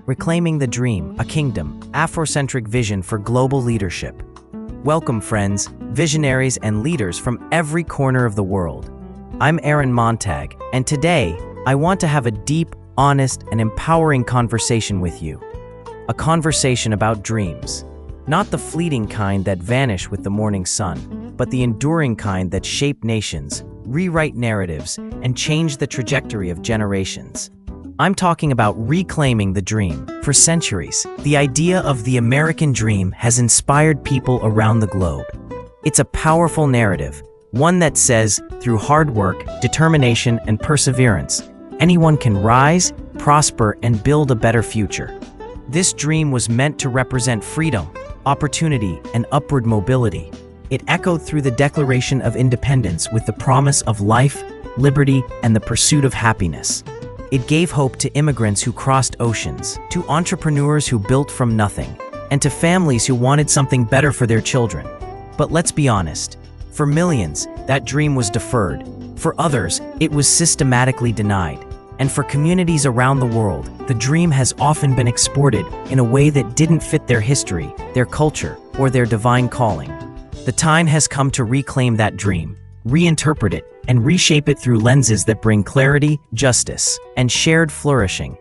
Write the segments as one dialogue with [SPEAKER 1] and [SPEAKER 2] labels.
[SPEAKER 1] Reclaiming the Dream, a Kingdom, Afrocentric Vision for Global Leadership. Welcome, friends, visionaries and leaders from every corner of the world. I'm Aaron Montag, and today, I want to have a deep, honest, and empowering conversation with you. A conversation about dreams. Not the fleeting kind that vanish with the morning sun, but the enduring kind that shape nations, rewrite narratives, and change the trajectory of generations. I'm talking about reclaiming the dream. For centuries, the idea of the American dream has inspired people around the globe. It's a powerful narrative, one that says, through hard work, determination, and perseverance, anyone can rise, prosper, and build a better future. This dream was meant to represent freedom, opportunity, and upward mobility. It echoed through the Declaration of Independence with the promise of life, liberty, and the pursuit of happiness. It gave hope to immigrants who crossed oceans, to entrepreneurs who built from nothing, and to families who wanted something better for their children. But let's be honest, for millions, that dream was deferred. For others, it was systematically denied. And for communities around the world, the dream has often been exported in a way that didn't fit their history, their culture, or their divine calling. The time has come to reclaim that dream, reinterpret it, and reshape it through lenses that bring clarity, justice, and shared flourishing.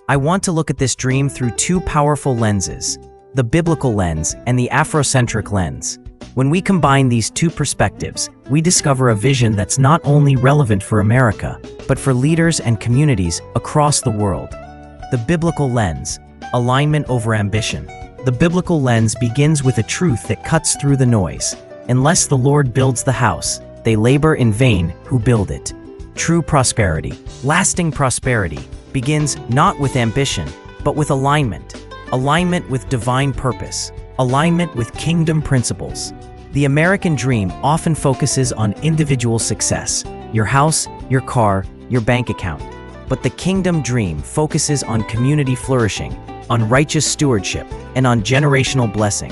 [SPEAKER 1] I want to look at this dream through two powerful lenses, the biblical lens and the Afrocentric lens. When we combine these two perspectives, we discover a vision that's not only relevant for America, but for leaders and communities across the world. The biblical lens, alignment over ambition. The biblical lens begins with a truth that cuts through the noise. Unless the Lord builds the house, they labor in vain who build it. True prosperity, lasting prosperity, begins not with ambition, but with alignment. Alignment with divine purpose. Alignment with kingdom principles. The American dream often focuses on individual success, your house, your car, your bank account. But the kingdom dream focuses on community flourishing, on righteous stewardship, and on generational blessing.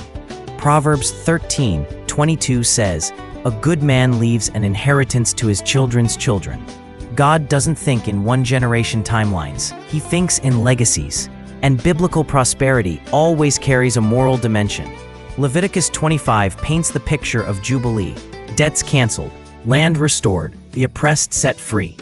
[SPEAKER 1] Proverbs 13:22 says, "A good man leaves an inheritance to his children's children." God doesn't think in one-generation timelines. He thinks in legacies. And biblical prosperity always carries a moral dimension. Leviticus 25 paints the picture of Jubilee, debts canceled, land restored, the oppressed set free.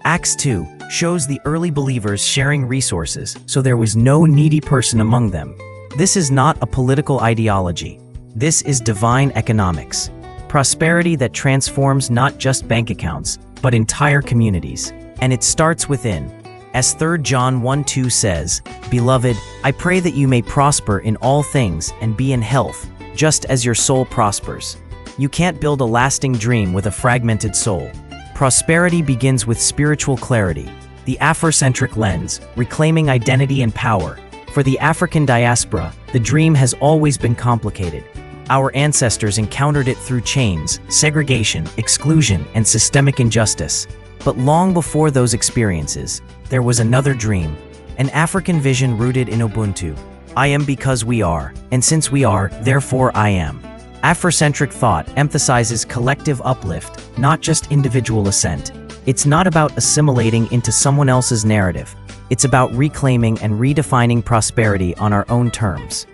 [SPEAKER 1] Acts 2 shows the early believers sharing resources, so there was no needy person among them. This is not a political ideology. This is divine economics. Prosperity that transforms not just bank accounts, but entire communities. And it starts within. As 3 John 1:2 says, "Beloved, I pray that you may prosper in all things and be in health, just as your soul prospers." You can't build a lasting dream with a fragmented soul. Prosperity begins with spiritual clarity. The Afrocentric lens, reclaiming identity and power. For the African diaspora, the dream has always been complicated. Our ancestors encountered it through chains, segregation, exclusion, and systemic injustice. But long before those experiences, there was another dream, an African vision rooted in Ubuntu. I am because we are, and since we are, therefore I am. Afrocentric thought emphasizes collective uplift, not just individual ascent. It's not about assimilating into someone else's narrative. It's about reclaiming and redefining prosperity on our own terms.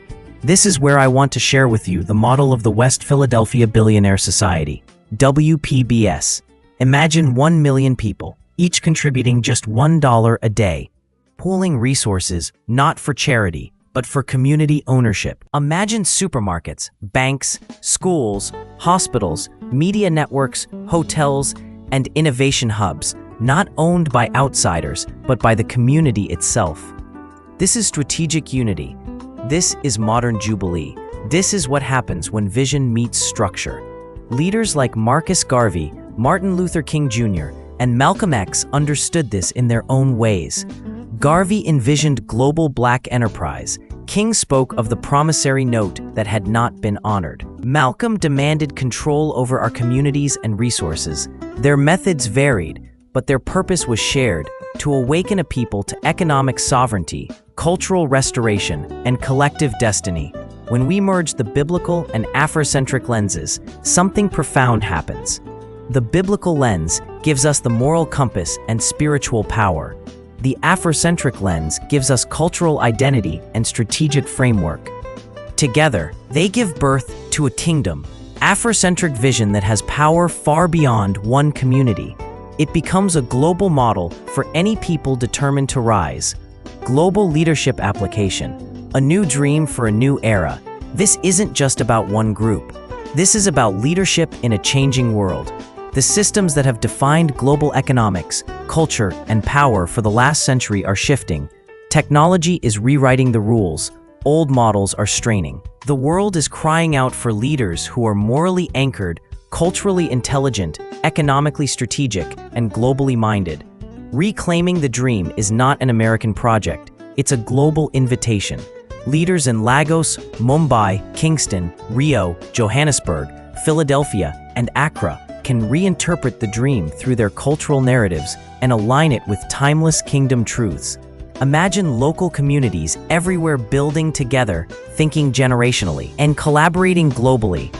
[SPEAKER 1] This is where I want to share with you the model of the West Philadelphia Billionaire Society, WPBS. Imagine 1 million people, each contributing just $1 a day, pooling resources not for charity, but for community ownership. Imagine supermarkets, banks, schools, hospitals, media networks, hotels, and innovation hubs, not owned by outsiders, but by the community itself. This is strategic unity. This is modern Jubilee. This is what happens when vision meets structure. Leaders like Marcus Garvey, Martin Luther King Jr., and Malcolm X understood this in their own ways. Garvey envisioned global black enterprise. King spoke of the promissory note that had not been honored. Malcolm demanded control over our communities and resources. Their methods varied, but their purpose was shared, to awaken a people to economic sovereignty, cultural restoration, and collective destiny. When we merge the biblical and Afrocentric lenses, something profound happens. The biblical lens gives us the moral compass and spiritual power. The Afrocentric lens gives us cultural identity and strategic framework. Together, they give birth to a kingdom, Afrocentric vision that has power far beyond one community. It becomes a global model for any people determined to rise. Global leadership application, a new dream for a new era. This isn't just about one group. This is about leadership in a changing world. The systems that have defined global economics, culture, and power for the last century are shifting. Technology is rewriting the rules. Old models are straining. The world is crying out for leaders who are morally anchored, culturally intelligent, economically strategic, and globally minded. Reclaiming the dream is not an American project. It's a global invitation. Leaders in Lagos, Mumbai, Kingston, Rio, Johannesburg, Philadelphia, and Accra can reinterpret the dream through their cultural narratives and align it with timeless kingdom truths. Imagine local communities everywhere building together, thinking generationally, and collaborating globally.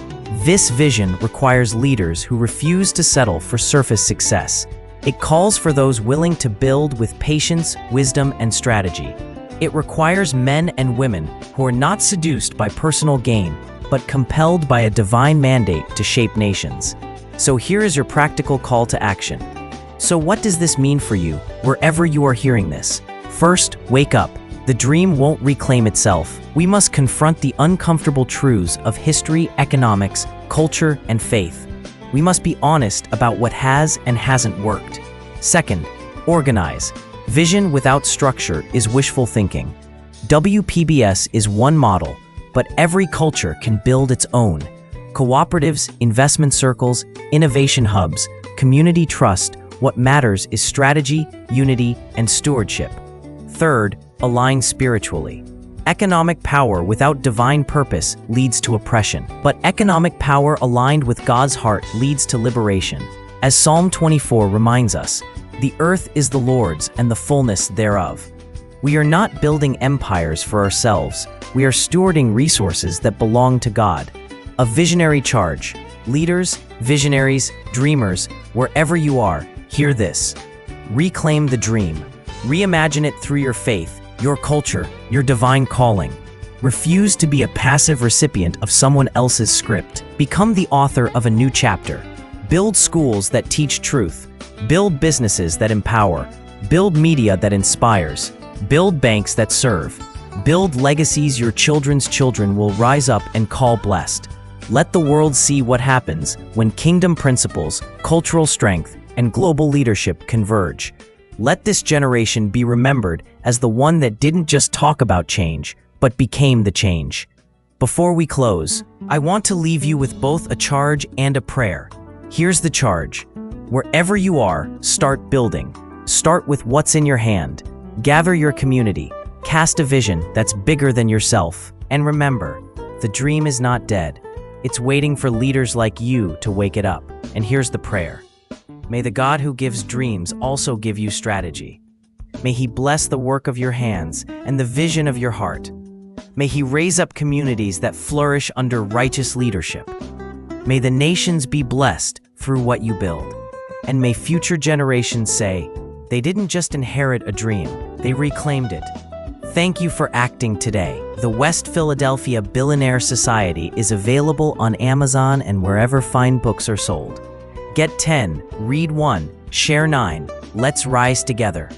[SPEAKER 1] This vision requires leaders who refuse to settle for surface success. It calls for those willing to build with patience, wisdom, and strategy. It requires men and women who are not seduced by personal gain, but compelled by a divine mandate to shape nations. So here is your practical call to action. So what does this mean for you, wherever you are hearing this? First, wake up. The dream won't reclaim itself. We must confront the uncomfortable truths of history, economics, culture, and faith. We must be honest about what has and hasn't worked. Second, organize. Vision without structure is wishful thinking. WPBS is one model, but every culture can build its own. Cooperatives, investment circles, innovation hubs, community trust. What matters is strategy, unity, and stewardship. Third, align spiritually. Economic power without divine purpose leads to oppression, but economic power aligned with God's heart leads to liberation. As Psalm 24 reminds us, the earth is the Lord's and the fullness thereof. We are not building empires for ourselves. We are stewarding resources that belong to God. A visionary charge. Leaders, visionaries, dreamers, wherever you are, hear this. Reclaim the dream. Reimagine it through your faith, your culture, your divine calling. Refuse to be a passive recipient of someone else's script. Become the author of a new chapter. Build schools that teach truth. Build businesses that empower. Build media that inspires. Build banks that serve. Build legacies your children's children will rise up and call blessed. Let the world see what happens when kingdom principles, cultural strength, and global leadership converge. Let this generation be remembered as the one that didn't just talk about change, but became the change. Before we close, I want to leave you with both a charge and a prayer. Here's the charge. Wherever you are, start building. Start with what's in your hand. Gather your community. Cast a vision that's bigger than yourself. And remember, the dream is not dead. It's waiting for leaders like you to wake it up. And here's the prayer. May the God who gives dreams also give you strategy. May He bless the work of your hands and the vision of your heart. May He raise up communities that flourish under righteous leadership. May the nations be blessed through what you build. And may future generations say, they didn't just inherit a dream, they reclaimed it. Thank you for acting today. The West Philadelphia Billionaire Society is available on Amazon and wherever fine books are sold. Get 10, read 1, share 9. Let's rise together.